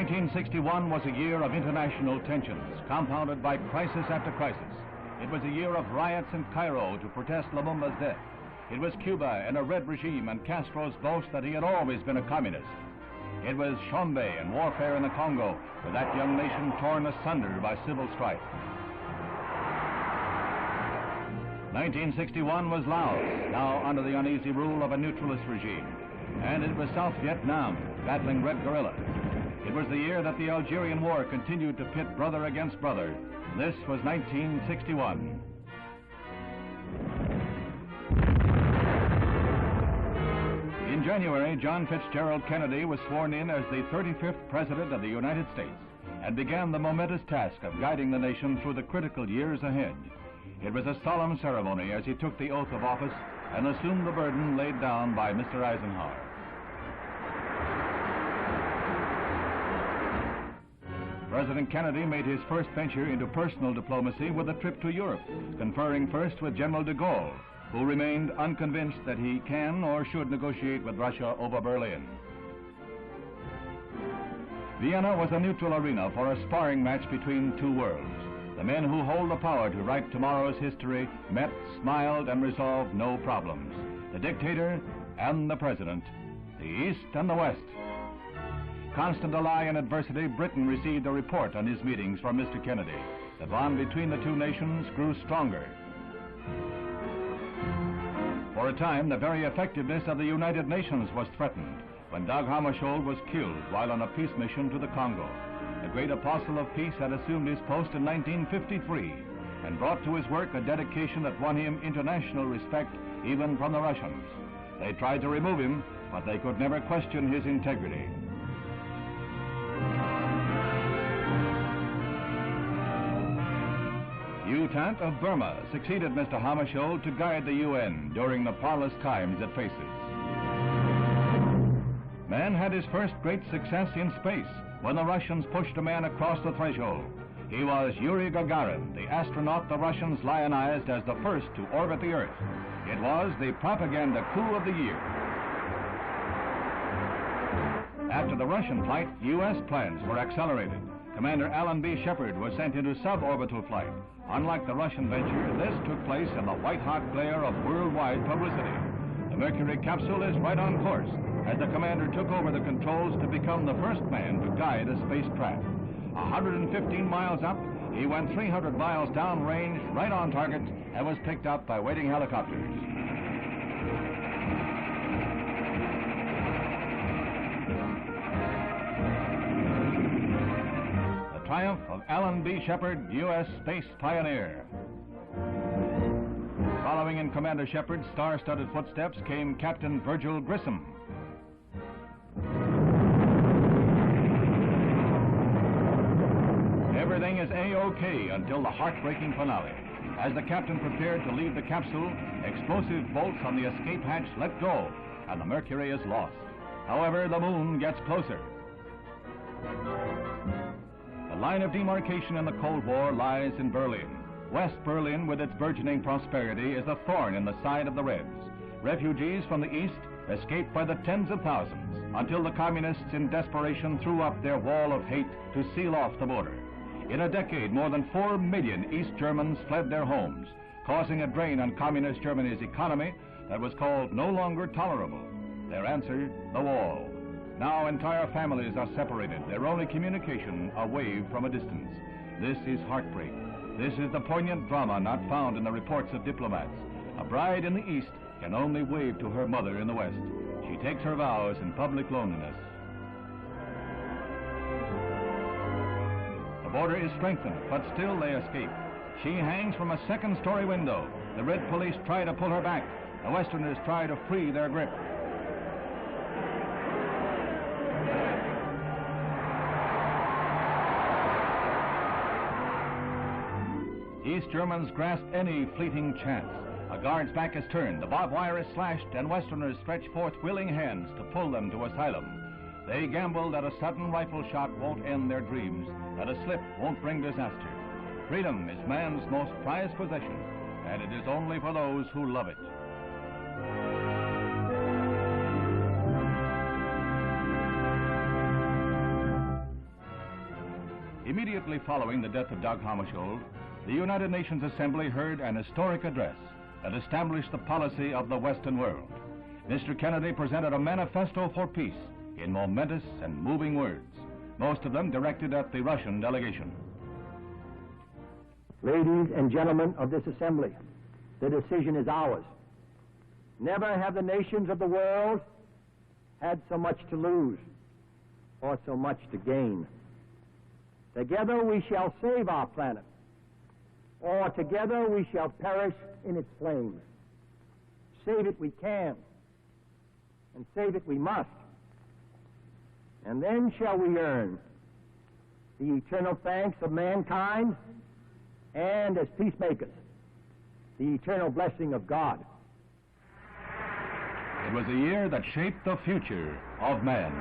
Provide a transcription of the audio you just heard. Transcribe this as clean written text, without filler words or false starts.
1961 was a year of international tensions, compounded by crisis after crisis. It was a year of riots in Cairo to protest Lumumba's death. It was Cuba in a red regime and Castro's boast that he had always been a communist. It was Chombe and warfare in the Congo, with that young nation torn asunder by civil strife. 1961 was Laos, now under the uneasy rule of a neutralist regime. And it was South Vietnam, battling red guerrillas. It was the year that the Algerian War continued to pit brother against brother. This was 1961. In January, John Fitzgerald Kennedy was sworn in as the 35th President of the United States and began the momentous task of guiding the nation through the critical years ahead. It was a solemn ceremony as he took the oath of office and assumed the burden laid down by Mr. Eisenhower. President Kennedy made his first venture into personal diplomacy with a trip to Europe, conferring first with General de Gaulle, who remained unconvinced that he can or should negotiate with Russia over Berlin. Vienna was a neutral arena for a sparring match between two worlds. The men who hold the power to write tomorrow's history met, smiled, and resolved no problems. The dictator and the president, the East and the West. Constant ally in adversity, Britain received a report on his meetings from Mr. Kennedy. The bond between the two nations grew stronger. For a time, the very effectiveness of the United Nations was threatened when Dag Hammarskjöld was killed while on a peace mission to the Congo. The great apostle of peace had assumed his post in 1953 and brought to his work a dedication that won him international respect even from the Russians. They tried to remove him, but they could never question his integrity. U Thant of Burma succeeded Mr. Hammarskjöld to guide the UN during the parlous times it faces. Man had his first great success in space when the Russians pushed a man across the threshold. He was Yuri Gagarin, the astronaut the Russians lionized as the first to orbit the Earth. It was the propaganda coup of the year. After the Russian flight, U.S. plans were accelerated. Commander Alan B. Shepard was sent into suborbital flight. Unlike the Russian venture, this took place in the white-hot glare of worldwide publicity. The Mercury capsule is right on course as the commander took over the controls to become the first man to guide a spacecraft. 115 miles up, he went 300 miles downrange, right on target, and was picked up by waiting helicopters. The triumph of Alan B. Shepard, U.S. space pioneer. Following in Commander Shepard's star-studded footsteps came Captain Virgil Grissom. Everything is A-OK until the heartbreaking finale. As the captain prepared to leave the capsule, explosive bolts on the escape hatch let go, and the Mercury is lost. However, the moon gets closer. The line of demarcation in the Cold War lies in Berlin. West Berlin, with its burgeoning prosperity, is a thorn in the side of the Reds. Refugees from the East escaped by the tens of thousands until the communists in desperation threw up their wall of hate to seal off the border. In a decade, more than 4 million East Germans fled their homes, causing a drain on communist Germany's economy that was called no longer tolerable. Their answer, the wall. Now entire families are separated, their only communication a wave from a distance. This is heartbreak. This is the poignant drama not found in the reports of diplomats. A bride in the East can only wave to her mother in the West. She takes her vows in public loneliness. The border is strengthened, but still they escape. She hangs from a second-story window. The Red police try to pull her back. The Westerners try to free their grip. East Germans grasp any fleeting chance. A guard's back is turned, the barbed wire is slashed, and Westerners stretch forth willing hands to pull them to asylum. They gamble that a sudden rifle shot won't end their dreams, that a slip won't bring disaster. Freedom is man's most prized possession, and it is only for those who love it. Immediately following the death of Dag Hammarskjöld, the United Nations Assembly heard an historic address that established the policy of the Western world. Mr. Kennedy presented a manifesto for peace in momentous and moving words, most of them directed at the Russian delegation. Ladies and gentlemen of this assembly, the decision is ours. Never have the nations of the world had so much to lose or so much to gain. Together we shall save our planet, or together we shall perish in its flames. Save it we can, and save it we must. And then shall we earn the eternal thanks of mankind, and as peacemakers, the eternal blessing of God. It was a year that shaped the future of man.